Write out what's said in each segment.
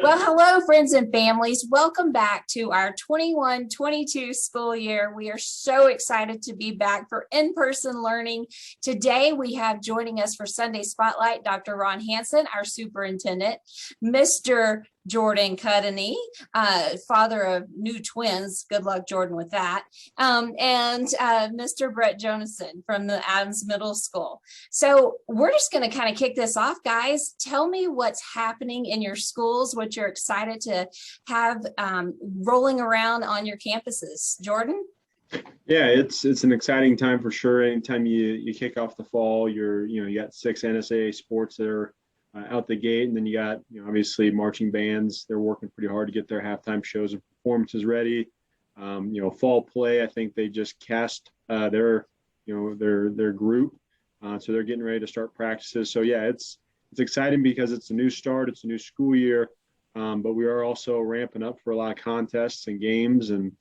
Well, hello, friends and families. Welcome back to our 21-22 school year. We are so excited to be back for in-person learning. Today, we have joining us for Sunday Spotlight, Dr. Ron Hansen, our superintendent, Mr. Jordan Cudney, father of new twins. Good luck, Jordan, with that. And Mr. Brett Jonason from the Adams Middle School. So we're just going to kind of kick this off, guys. Tell me what's happening in your schools, what you're excited to have rolling around on your campuses. Jordan? Yeah, it's an exciting time for sure. Anytime you kick off the fall, you got 6 NSAA sports that are out the gate, and then you got obviously marching bands. They're working pretty hard to get their halftime shows and performances ready. Fall play, I think they just cast their group, so they're getting ready to start practices. So yeah, it's exciting because it's a new start, it's a new school year, but we are also ramping up for a lot of contests and games and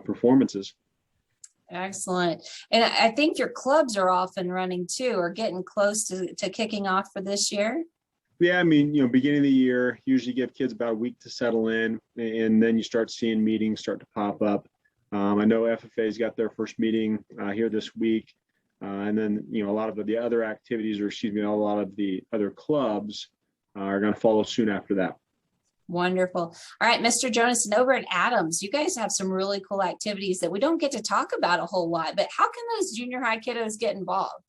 performances. Excellent. And I think your clubs are off and running too, or getting close to kicking off for this year. Yeah, I mean, beginning of the year, usually give kids about a week to settle in, and then you start seeing meetings start to pop up. I know FFA's got their first meeting here this week, and then, a lot of the other activities, or a lot of the other clubs are going to follow soon after that. Wonderful. All right, Mr. Jonason, over at Adams, you guys have some really cool activities that we don't get to talk about a whole lot, but how can those junior high kiddos get involved?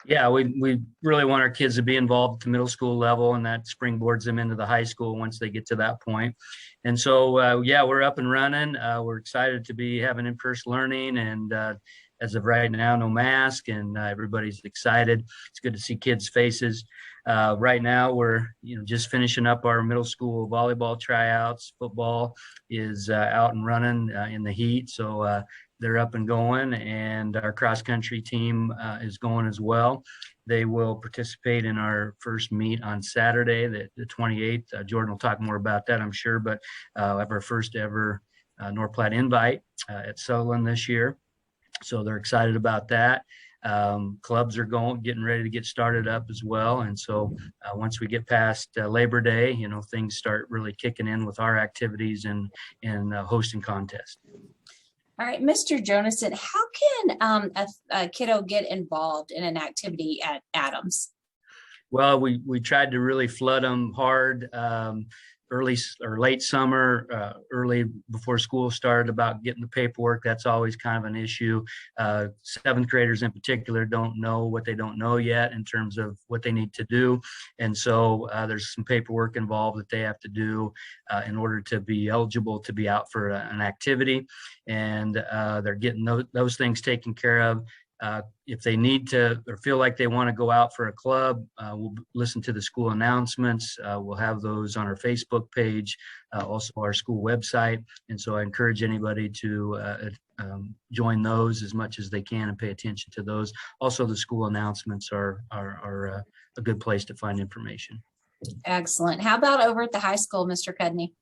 Yeah, we really want our kids to be involved at the middle school level, and that springboards them into the high school once they get to that point. And so, we're up and running. We're excited to be having in-person learning, and as of right now, no mask, and everybody's excited. It's good to see kids' faces. Right now, we're just finishing up our middle school volleyball tryouts. Football is out and running in the heat, so they're up and going, and our cross-country team is going as well. They will participate in our first meet on Saturday, the 28th. Jordan will talk more about that, I'm sure, but have our first ever North Platte invite at Sutherland this year. So they're excited about that. Clubs are getting ready to get started up as well. And so once we get past Labor Day, things start really kicking in with our activities and hosting contests. All right, Mr. Jonason, how can a kiddo get involved in an activity at Adams? Well, we tried to really flood them hard early or late summer, early before school started, about getting the paperwork. That's always kind of an issue. 7th graders in particular don't know what they don't know yet in terms of what they need to do. And so there's some paperwork involved that they have to do in order to be eligible to be out for an activity. And they're getting those things taken care of. If they need to or feel like they want to go out for a club, we'll listen to the school announcements. We'll have those on our Facebook page, also our school website. And so I encourage anybody to join those as much as they can and pay attention to those. Also, the school announcements are a good place to find information. Excellent. How about over at the high school, Mr. Cudney?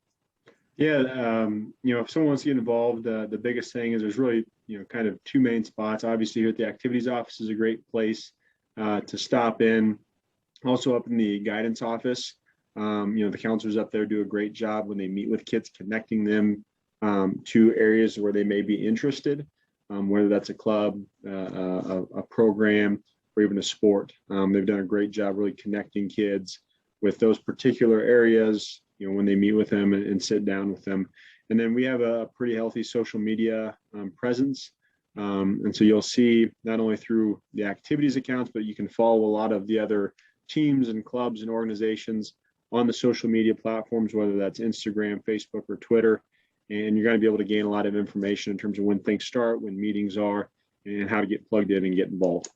Yeah, if someone wants to get involved, the biggest thing is there's really, kind of 2 main spots. Obviously, here at the activities office is a great place to stop in. Also up in the guidance office, the counselors up there do a great job when they meet with kids, connecting them to areas where they may be interested, whether that's a club, a program, or even a sport. They've done a great job really connecting kids with those particular areas, when they meet with them and sit down with them. And then we have a pretty healthy social media presence. And so you'll see not only through the activities accounts, but you can follow a lot of the other teams and clubs and organizations on the social media platforms, whether that's Instagram, Facebook, or Twitter. And you're going to be able to gain a lot of information in terms of when things start, when meetings are, and how to get plugged in and get involved.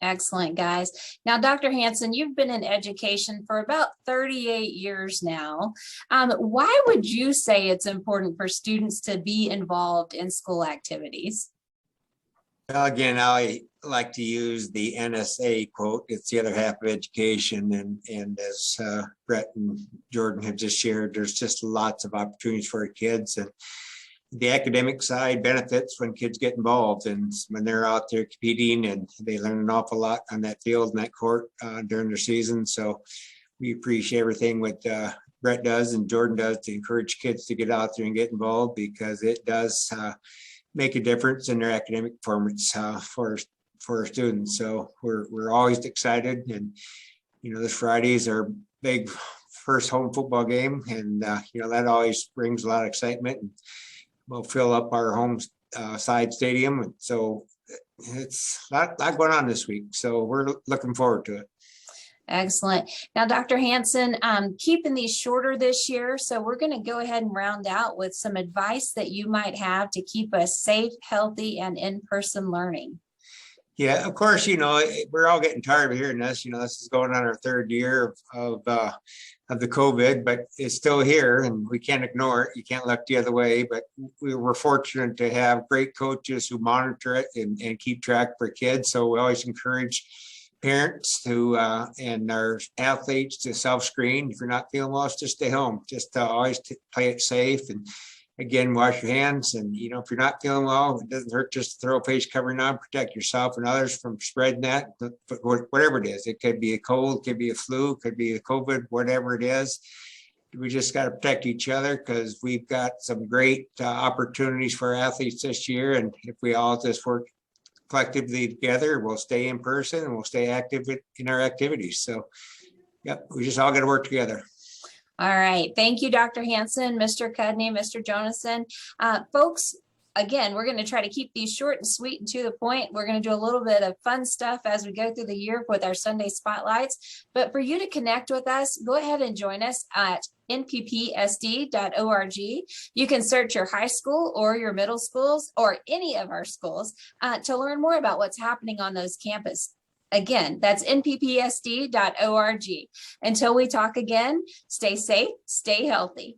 Excellent, guys. Now, Dr. Hansen, you've been in education for about 38 years now. Why would you say it's important for students to be involved in school activities? Well, again, I like to use the NSA quote. It's the other half of education. And as Brett and Jordan have just shared, there's just lots of opportunities for our kids. And the academic side benefits when kids get involved, and when they're out there competing, and they learn an awful lot on that field and that court during their season. So we appreciate everything with Brett does and Jordan does to encourage kids to get out there and get involved, because it does make a difference in their academic performance for our students. So we're always excited, and this Friday is our big first home football game, and that always brings a lot of excitement. And we'll fill up our home side stadium, and so it's a lot going on this week. So we're looking forward to it. Excellent. Now, Dr. Hanson, keeping these shorter this year, so we're going to go ahead and round out with some advice that you might have to keep us safe, healthy, and in-person learning. Yeah, of course, we're all getting tired of hearing this. This is going on our third year of the COVID, but it's still here and we can't ignore it. You can't look the other way, but we were fortunate to have great coaches who monitor it and keep track for kids. So we always encourage parents to and our athletes to self-screen. If you're not feeling well, just stay home. Just always play it safe, and again, wash your hands. And if you're not feeling well, it doesn't hurt just to throw a face covering on, protect yourself and others from spreading that. Whatever it is, it could be a cold, it could be a flu, it could be a COVID, whatever it is. We just got to protect each other, because we've got some great opportunities for our athletes this year. And if we all just work collectively together, we'll stay in person and we'll stay active in our activities. So, yep, we just all got to work together. All right. Thank you, Dr. Hanson, Mr. Cudney, Mr. Jonason. Folks, again, we're going to try to keep these short and sweet and to the point. We're going to do a little bit of fun stuff as we go through the year with our Sunday spotlights. But for you to connect with us, go ahead and join us at nppsd.org. You can search your high school or your middle schools or any of our schools to learn more about what's happening on those campuses. Again, that's nppsd.org. Until we talk again, stay safe, stay healthy.